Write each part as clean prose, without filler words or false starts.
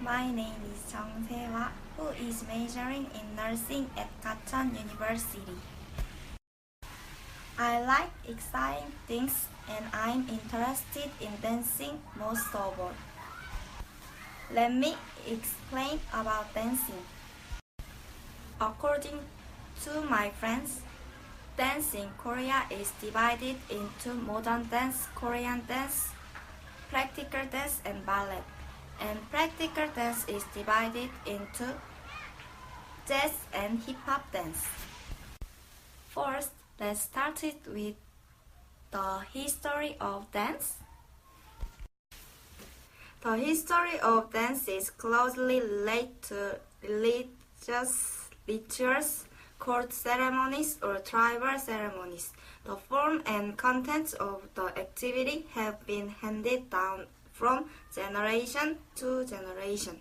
My name is Jung Se-hwa, who is majoring in nursing at Gachon University. I like exciting things and I'm interested in dancing most of all. Let me explain about dancing. According to my friends, dance in Korea is divided into modern dance, Korean dance, practical dance, and ballet. And practical dance is divided into jazz and hip-hop dance. First, let's start it with the history of dance. The history of dance is closely related to religious rituals, court ceremonies, or tribal ceremonies. The form and contents of the activity have been handed down from generation to generation.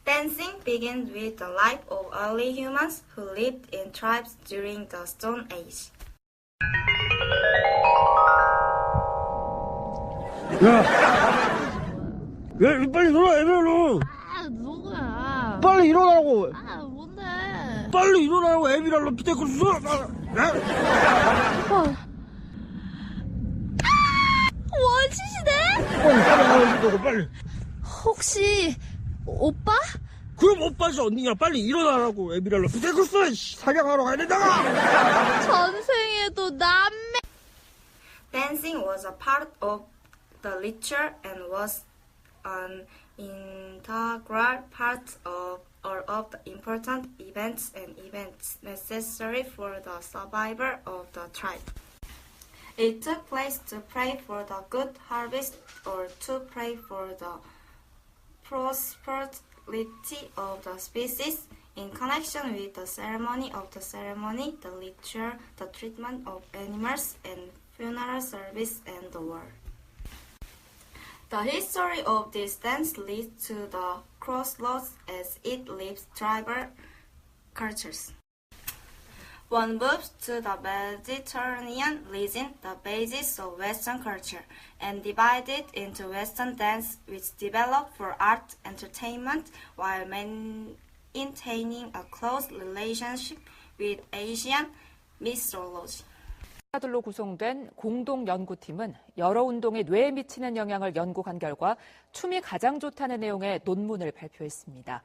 Dancing begins with the life of early humans who lived in tribes during the Stone Age. 야, 빨리 일어나, 애비라로. 누구야? 빨리 일어나라고. 뭔데? 빨리 일어나라고, 애비라로. 피테크루스. 원치시네? 빨리 일어나라고, 빨리. 혹시 오빠? 그럼 오빠지 언니냐. 빨리 일어나라고, 애비라로. 피테크루스. 사냥하러 가야 된다가. 전생에도 남매. Dancing was a part of the ritual and was an integral part of all of the important events necessary for the survival of the tribe. It took place to pray for the good harvest or to pray for the prosperity of the species. In connection with the ceremony, the ritual, the treatment of animals, and funeral service, and the war. The history of this dance leads to the crossroads as it lives tribal cultures. One moves to the Mediterranean region, the basis of Western culture, and divided into Western dance, which developed for art entertainment while maintaining a close relationship with Asian mythology. 들로 구성된 공동 연구팀은 여러 운동이 뇌에 미치는 영향을 연구한 결과 춤이 가장 좋다는 내용의 논문을 발표했습니다.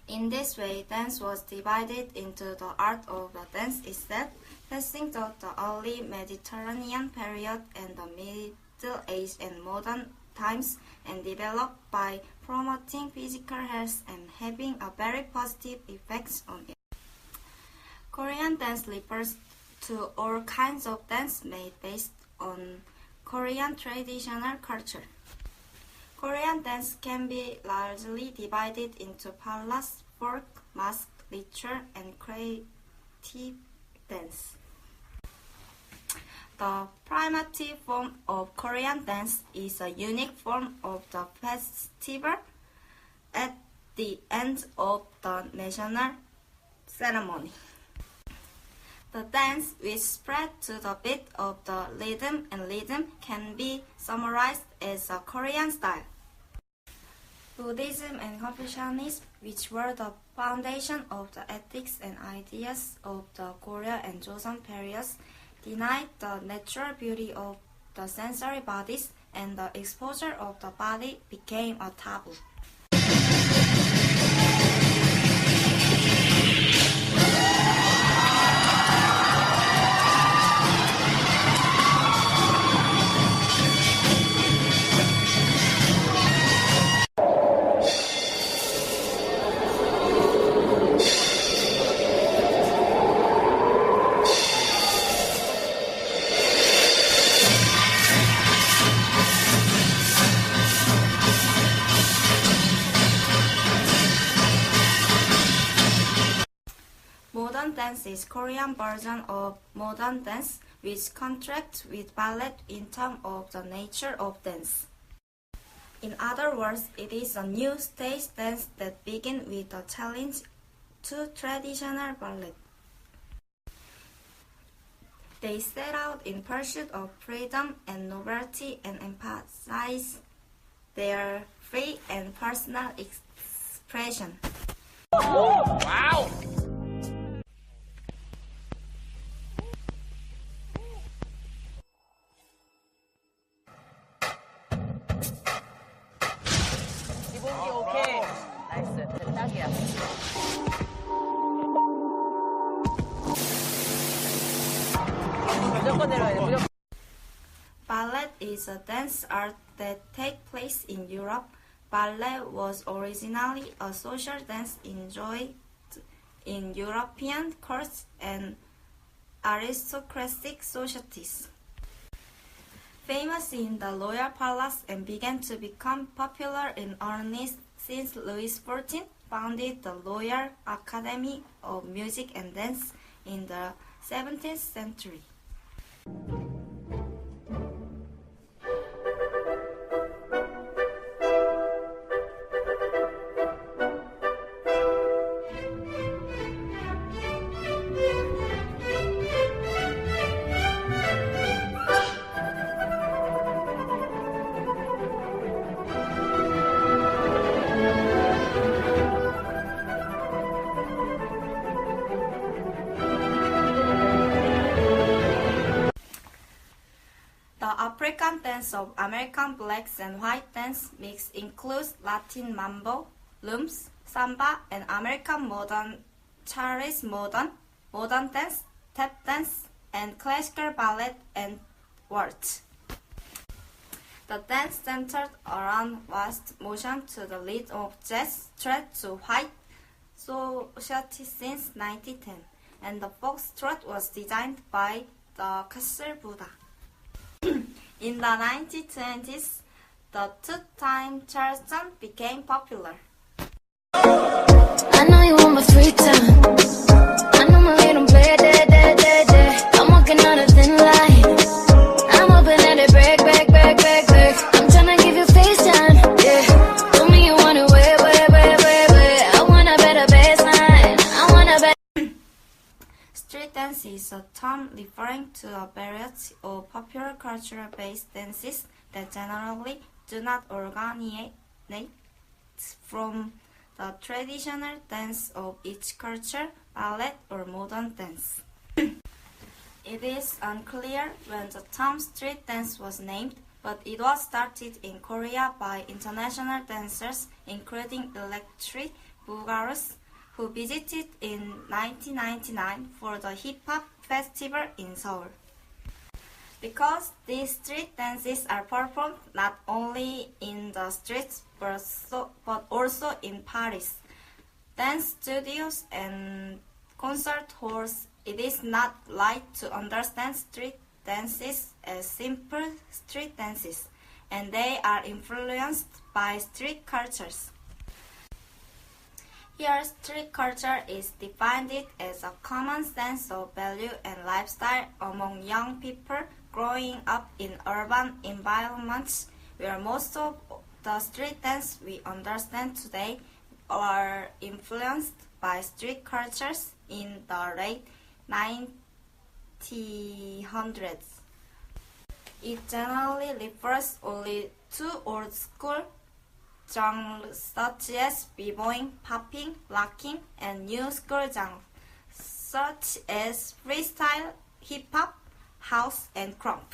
In this way, dance was divided into the art of the dance itself, passing through the early Mediterranean period and the Middle Age and modern times, and developed by promoting physical health and having a very positive effect on it. Korean dance refers to all kinds of dance made based on Korean traditional culture. Korean dance can be largely divided into palace, folk, mask, ritual, and creative dance. The primitive form of Korean dance is a unique form of the festival at the end of the national ceremony. The dance, which spread to the beat of the rhythm can be summarized as a Korean style. Buddhism and Confucianism, which were the foundation of the ethics and ideas of the Goryeo and Joseon periods, denied the natural beauty of the sensory bodies, and the exposure of the body became a taboo. Modern dance is Korean version of modern dance, which contrasts with ballet in terms of the nature of dance. In other words, it is a new stage dance that begins with a challenge to traditional ballet. They set out in pursuit of freedom and novelty and emphasize their free and personal expression. 기본기 오케이. 나이스. 딱이야. 무조건 내려야 돼. 무조건. Ballet is a dance art that takes place in Europe. Ballet was originally a social dance enjoyed in European courts and aristocratic societies. Famous in the royal palace and began to become popular in earnest since Louis XIV founded the Royal Academy of Music and Dance in the 17th century. The African dance of American blacks and white dance mix includes Latin mambo, lumps, samba, and American modern, Chinese modern dance, tap dance, and classical ballet and waltz. The dance centered around fast motion to the rhythm of jazz straight to white society since 1910, and the foxtrot was designed by the Castle Buddha. In the 1920s, the two-time Charleston became popular. I know you want my free time. I know my rhythm play, I'm walking on a thin line. I'm hoping that it break. I'm tryna give you FaceTime, yeah. Told me you want it way. I want a better baseline. I want a better. Street dance is a term referring to a variety of popular cultural-based dances that generally do not originate from the traditional dance of each culture, ballet, or modern dance. It is unclear when the term street dance was named, but it was started in Korea by international dancers, including Electric Boogaloo, who visited in 1999 for the hip-hop festival in Seoul. Because these street dances are performed not only in the streets but also in Paris, dance studios and concert halls, it is not light to understand street dances as simple street dances, and they are influenced by street cultures. Here, street culture is defined as a common sense of value and lifestyle among young people growing up in urban environments, where most of the street dance we understand today are influenced by street cultures in the late 1900s. It generally refers only to old school genres such as b-boying, popping, locking, and new school genres such as freestyle, hip-hop, house, and crump.